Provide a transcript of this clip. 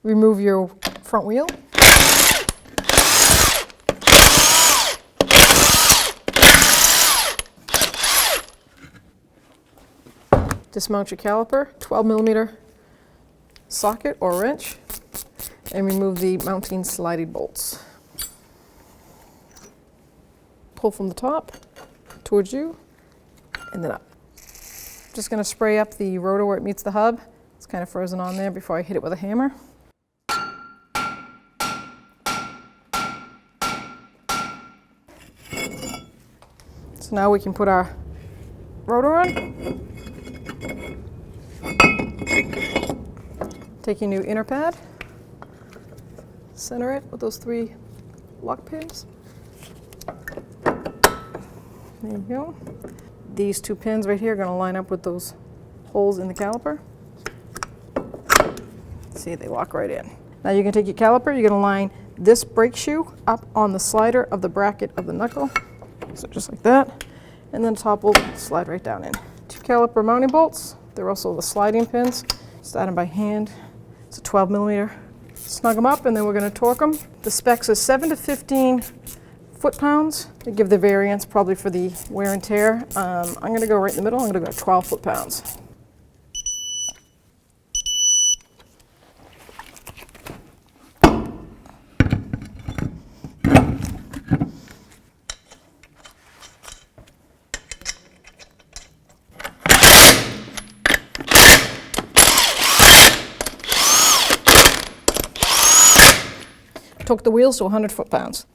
Remove your front wheel. Dismount your caliper, 12mm socket or wrench, and remove the mounting sliding bolts. Pull from the top towards you and then up. Just going to spray up the rotor where it meets the hub. It's kind of frozen on there before I hit it with a hammer. So now we can put our rotor on. Take your new inner pad, center it with those 3 lock pins. There you go. These 2 pins right here are going to line up with those holes in the caliper. See, they lock right in. Now you can take your caliper, you're going to line this brake shoe up on the slider of the bracket of the knuckle. So just like that. And then the top will slide right down in. 2 caliper mounting bolts. They're also the sliding pins. Start them by hand. It's a 12mm. Snug them up and then we're going to torque them. The specs are 7 to 15 foot-pounds. They give the variance probably for the wear and tear. I'm going to go right in the middle. I'm going to go 12 foot-pounds. Torque the wheels to 100 foot-pounds.